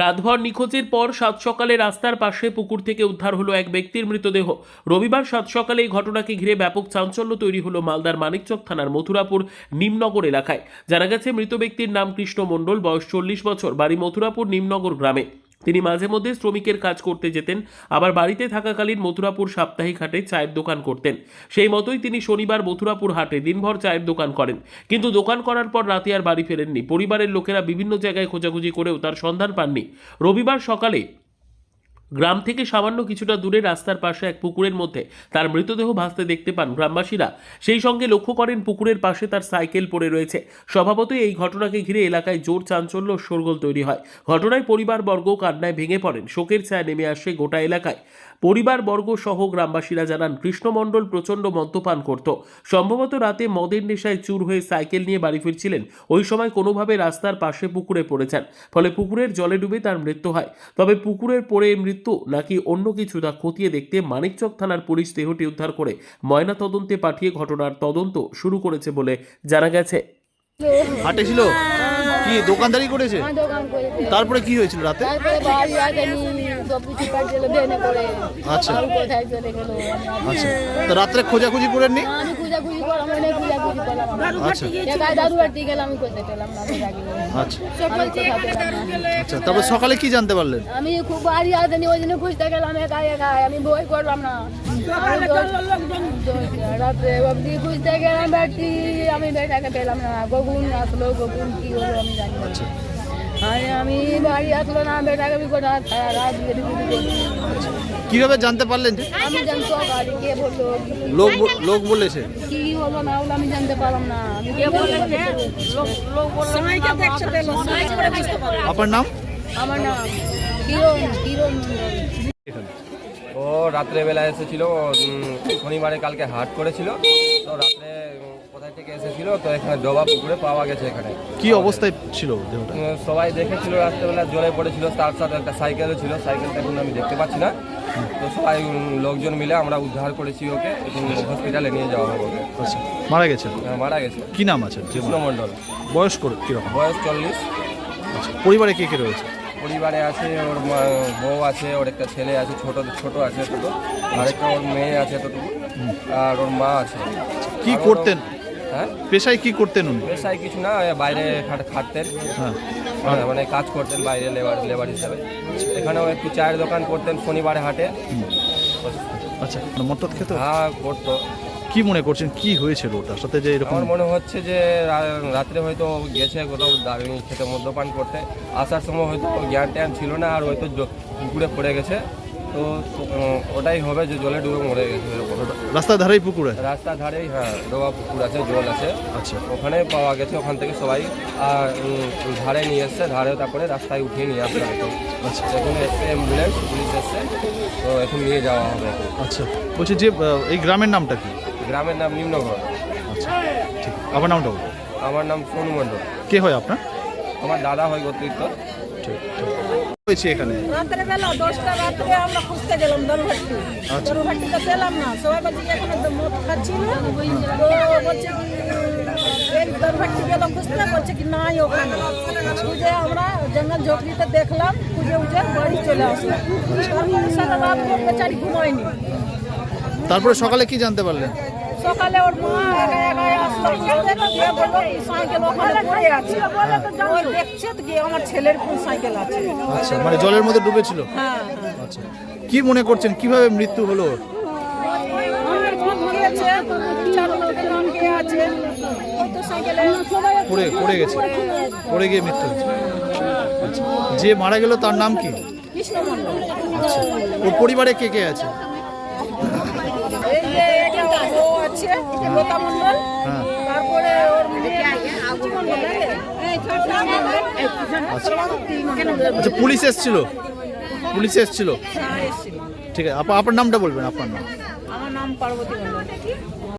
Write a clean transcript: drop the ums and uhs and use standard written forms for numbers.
রাতভর নিখোঁজের পর সাত সকালে রাস্তার পাশে পুকুর থেকে উদ্ধার হলো এক ব্যক্তির মৃতদেহ। রবিবার সাত সকালে এই ঘটনাকে ঘিরে ব্যাপক চাঞ্চল্য তৈরি হলো মালদার মানিকচক থানার মথুরাপুর নিমনগর এলাকায়। জানা গেছে মৃত ব্যক্তির নাম কৃষ্ণ মণ্ডল, বয়স 40 বছর, বাড়ি মথুরাপুর নিমনগর গ্রামে। তিনি মাঝে মধ্যে শ্রমিকের কাজ করতে যেতেন, আবার বাড়িতে থাকাকালীন মথুরাপুর সাপ্তাহিক হাটে চায়ের দোকান করতেন। সেই মতোই তিনি শনিবার মথুরাপুর হাটে দিনভর চায়ের দোকান করেন, কিন্তু দোকান করার পর রাতে আর বাড়ি ফেরেননি। পরিবারের লোকেরা বিভিন্ন জায়গায় খোঁজাখুঁজি করেও তার সন্ধান পাননি। রবিবার সকালে গ্রাম থেকে সামান্য কিছুটা দূরে রাস্তার পাশে এক পুকুরের মধ্যে তার মৃতদেহ ভাসতে দেখতে পান গ্রামবাসীরা। সেই সঙ্গে লক্ষ্য করেন পুকুরের পাশে তার সাইকেল পড়ে রয়েছে। স্বভাবতই এই ঘটনাকে ঘিরে এলাকায় জোর চাঞ্চল্য ও শোরগোল তৈরি হয়। ঘটনায় পরিবারবর্গ কান্নায় ভেঙে পড়েন, শোকের ছায়া নেমে আসে গোটা এলাকায়। পরিবারবর্গ সহ গ্রামবাসীরা জানান, কৃষ্ণ মণ্ডল প্রচণ্ড মদ্যপান করত। সম্ভবত রাতে মদের নেশায় চুর হয়ে সাইকেল নিয়ে বাড়ি ফিরছিলেন। ওই সময় কোনোভাবে রাস্তার পাশে পুকুরে পড়ে যান, ফলে পুকুরের জলে ডুবে তার মৃত্যু হয়। তবে পুকুরের পড়ে মৃত্যু নাকি অন্য কিছু তা খতিয়ে দেখতে মানিকচক থানার পুলিশ দেহটি উদ্ধার করে ময়না তদন্তে পাঠিয়ে ঘটনার তদন্ত শুরু করেছে বলে জানা গেছে। হাটে ছিল কি দোকানদারি করেছে? তারপরে কি হয়েছিল রাতে? আচ্ছা আচ্ছা, তো রাত্রে খোঁজাখুঁজি করেননি? আচ্ছা আচ্ছা আচ্ছা, তারপর সকালে কি জানতে পারলেন? আমি খুব বাড়ি আসেনি, ওই জন্য খুঁজতে গেলাম একা একা। আমি বই করলাম না, রাত্রে অব্দি খুঁজতে গেলাম ব্যাটি, আমি বেটাকে পেলাম না। গগুন আসলো, গগুন কি হলো আমি জানি না। আমি বাড়ি আসলো না, বেটাকে বি কোথা রাত কিভাবে জানতে পারলেন? আমি জানতো গাড়ি কে বললো, লোক বলেছে কি হলো না হলো আমি জানতে পারলাম না। আমি কে বললো, আপনার নাম? আমার নাম কিরণ কিরণ। ও রাত্রেবেলা এসেছিল, শনিবারে কালকে হাট করেছিল, তো রাত্রে কোথায় থেকে এসেছিল, তো এখানে ডোবা পুকুরে পাওয়া গেছে। এখানে কি অবস্থায় ছিল দেহটা? সবাই দেখেছিল রাত্রেবেলা জলে পড়েছিল, তার সাথে একটা সাইকেলও ছিল। সাইকেলটা এখন আমি দেখতে পাচ্ছি না। তো সবাই লোকজন মিলে আমরা উদ্ধার করেছি ওকে, এখন হসপিটালে নিয়ে যাওয়া হবে ওকে। আচ্ছা, মারা গেছে? মারা গেছে। কি নাম আছে? কৃষ্ণ মণ্ডল। বয়স কিরকম? বয়স 40। আচ্ছা, পরিবারে কে কে রয়েছে? পরিবারে আছে ওর বউ আছে, ওর একটা ছেলে আছে, ছোট আছে ছোট, আরেকটা ওর মেয়ে আছে ছোটটুকু, আর ওর মা আছে। কি করতেন? হ্যাঁ, পেশায় কি করতেন উনি? পেশায় কিছু না, বাইরে খাটতেন। হ্যাঁ, মানে কাজ করতেন বাইরে, লেবার হিসাবে। এখানেও একটু চায়ের দোকান করতেন শনিবারে হাটে। আচ্ছা, মদ খেত? হ্যাঁ, করতো। কি মনে করছেন কি হয়েছিল ওটার সাথে যে এরকম? আমার মনে হচ্ছে যে রাত্রে হয়তো গেছে কোথাও দাঁড়িয়ে খেতে, মদ্যপান করতে। আসার সময় হয়তো জ্ঞান ট্যান ছিল না, আর হয়তো পুকুরে পড়ে গেছে। তো ওটাই হবে যে জলে ডুবে মরে গেছে। রাস্তার ধারেই পুকুরে? রাস্তার ধারেই, হ্যাঁ, ডোবা পুকুর আছে, জল আছে। আচ্ছা, ওখানে পাওয়া গেছে। ওখান থেকে সবাই ধারে নিয়ে এসছে, ধারে তারপরে রাস্তায় উঠিয়ে নিয়ে আসতে হবে। আচ্ছা, এখন এসছে অ্যাম্বুলেন্স, পুলিশ এসছে, তো এখন নিয়ে যাওয়া হবে। আচ্ছা, বলছি যে এই গ্রামের নামটা কি? গ্রামের নাম নিম্নগর। আচ্ছা, ঠিক। আপনার নামটা বলুন। আমার নাম সোনু মণ্ডল। কে হয় আপনার? আমার দাদা হয় অতিরিক্ত। ঠিক ঠিক হয়েছে এখানে? রাত্রেবেলা 10টা রাত্রে আমরা খুঁজতে গেলাম দরভাট্টি। দরভাট্টিতে পেলাম না। সবাই বলছে যে এখানে মদ খাচ্ছিল, তো বলছে কি এই দরভাট্টি গেল খুঁজতে, বলছে কি নাই ওখানে। খুঁজে আমরা জঙ্গল ঝোপড়িতে দেখলাম, খুঁজে উঠে বাড়ি চলে আসলাম। তারপরে সারা রাত বেচারি ঘুমায়নি। তারপরে সকালে কি জানতে পারলেন? সকালে ওর মা একা আসলো, গিয়ে বললো কি সাইকেল ওখানে পড়ে আছে। ও দেখছে তো গিয়ে আমার ছেলের কোন সাইকেল আছে। আচ্ছা, মানে জলের মধ্যে ডুবেছিল? হ্যাঁ। আচ্ছা, কি মনে করছেন কিভাবে মৃত্যু হলো? পড়ে গেছে, পড়ে গিয়ে মৃত্যু হয়েছে। আচ্ছা, যে মারা গেল তার নাম কি? কৃষ্ণ মণ্ডল। আচ্ছা, ওর পরিবারে কে কে আছে? এই যে এটা ওর বউ আছে, লতা মণ্ডল। হ্যাঁ, তারপরে ওর আচ্ছা, পুলিশ এসেছিল? ঠিক আছে, আপনার নামটা বলবেন। আপনার নাম? আমার নাম পার্বতী মণ্ডল।